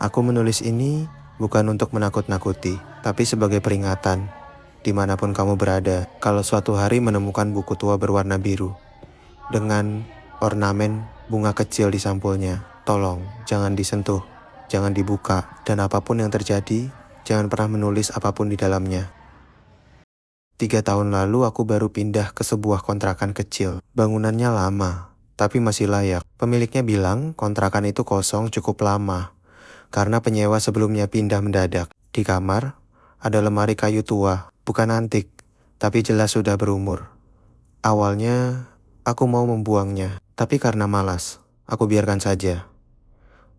Aku menulis ini bukan untuk menakut-nakuti, tapi sebagai peringatan. Dimanapun kamu berada, kalau suatu hari menemukan buku tua berwarna biru, dengan ornamen bunga kecil di sampulnya, tolong jangan disentuh, jangan dibuka, dan apapun yang terjadi, jangan pernah menulis apapun di dalamnya. 3 tahun lalu aku baru pindah ke sebuah kontrakan kecil. Bangunannya lama, tapi masih layak. Pemiliknya bilang kontrakan itu kosong cukup lama, karena penyewa sebelumnya pindah mendadak. Di kamar, ada lemari kayu tua, bukan antik, tapi jelas sudah berumur. Awalnya, aku mau membuangnya, tapi karena malas, aku biarkan saja.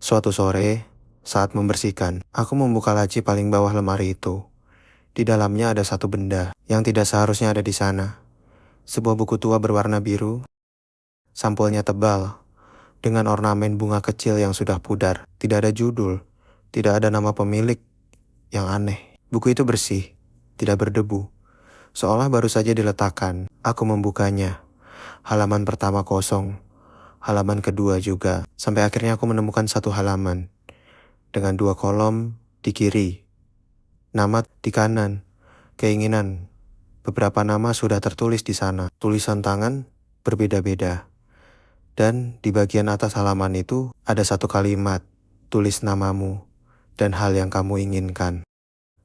Suatu sore, saat membersihkan, aku membuka laci paling bawah lemari itu. Di dalamnya ada satu benda yang tidak seharusnya ada di sana. Sebuah buku tua berwarna biru, sampulnya tebal, dengan ornamen bunga kecil yang sudah pudar. Tidak ada judul, tidak ada nama pemilik. Yang aneh, buku itu bersih, tidak berdebu, seolah baru saja diletakkan. Aku membukanya. Halaman pertama kosong, halaman kedua juga, sampai akhirnya aku menemukan satu halaman dengan 2 kolom di kiri, nama di kanan, keinginan. Beberapa nama sudah tertulis di sana, tulisan tangan berbeda-beda. Dan di bagian atas halaman itu ada satu kalimat, tulis namamu dan hal yang kamu inginkan.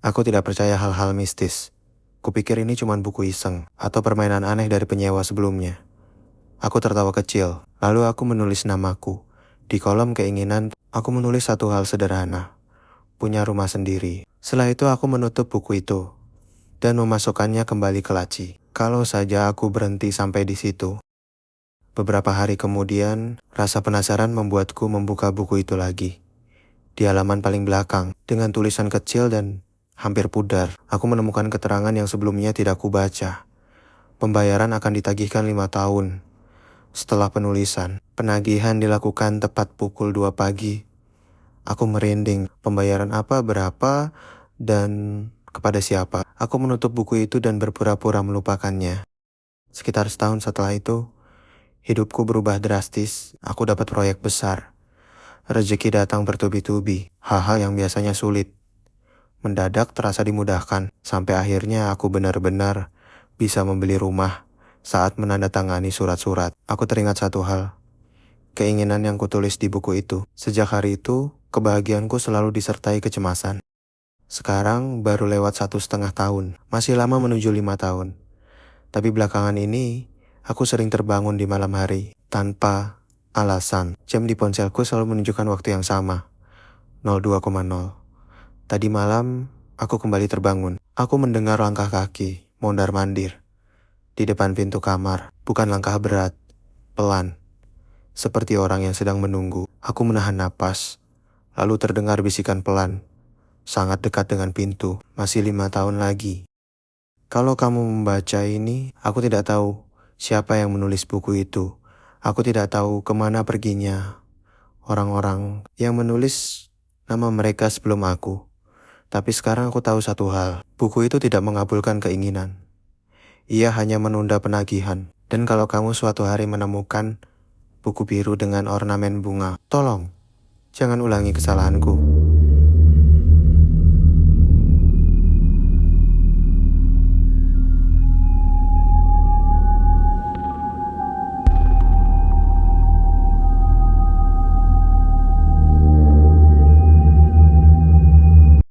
Aku tidak percaya hal-hal mistis. Kupikir ini cuma buku iseng atau permainan aneh dari penyewa sebelumnya. Aku tertawa kecil, lalu aku menulis namaku. Di kolom keinginan, aku menulis satu hal sederhana, punya rumah sendiri. Setelah itu aku menutup buku itu dan memasukkannya kembali ke laci. Kalau saja aku berhenti sampai di situ. Beberapa hari kemudian, rasa penasaran membuatku membuka buku itu lagi. Di halaman paling belakang, dengan tulisan kecil dan hampir pudar, aku menemukan keterangan yang sebelumnya tidak kubaca. Pembayaran akan ditagihkan 5 tahun. Setelah penulisan, penagihan dilakukan tepat pukul 2 pagi. Aku merinding, pembayaran apa, berapa, dan kepada siapa. Aku menutup buku itu dan berpura-pura melupakannya. Sekitar setahun setelah itu, hidupku berubah drastis. Aku dapat proyek besar. Rezeki datang bertubi-tubi. Hal-hal yang biasanya sulit mendadak terasa dimudahkan. Sampai akhirnya aku benar-benar bisa membeli rumah. Saat menandatangani surat-surat, aku teringat satu hal. Keinginan yang kutulis di buku itu. Sejak hari itu, kebahagiaanku selalu disertai kecemasan. Sekarang baru lewat 1,5 tahun. Masih lama menuju 5 tahun. Tapi belakangan ini, aku sering terbangun di malam hari tanpa alasan. Jam di ponselku selalu menunjukkan waktu yang sama, 02,0. Tadi malam, aku kembali terbangun. Aku mendengar langkah kaki, mondar-mandir di depan pintu kamar. Bukan langkah berat, pelan, seperti orang yang sedang menunggu. Aku menahan napas, lalu terdengar bisikan pelan, sangat dekat dengan pintu. Masih 5 tahun lagi. Kalau kamu membaca ini, aku tidak tahu siapa yang menulis buku itu. Aku tidak tahu kemana perginya orang-orang yang menulis nama mereka sebelum aku. Tapi sekarang aku tahu satu hal. Buku itu tidak mengabulkan keinginan. Ia hanya menunda penagihan. Dan kalau kamu suatu hari menemukan buku biru dengan ornamen bunga, tolong, jangan ulangi kesalahanku.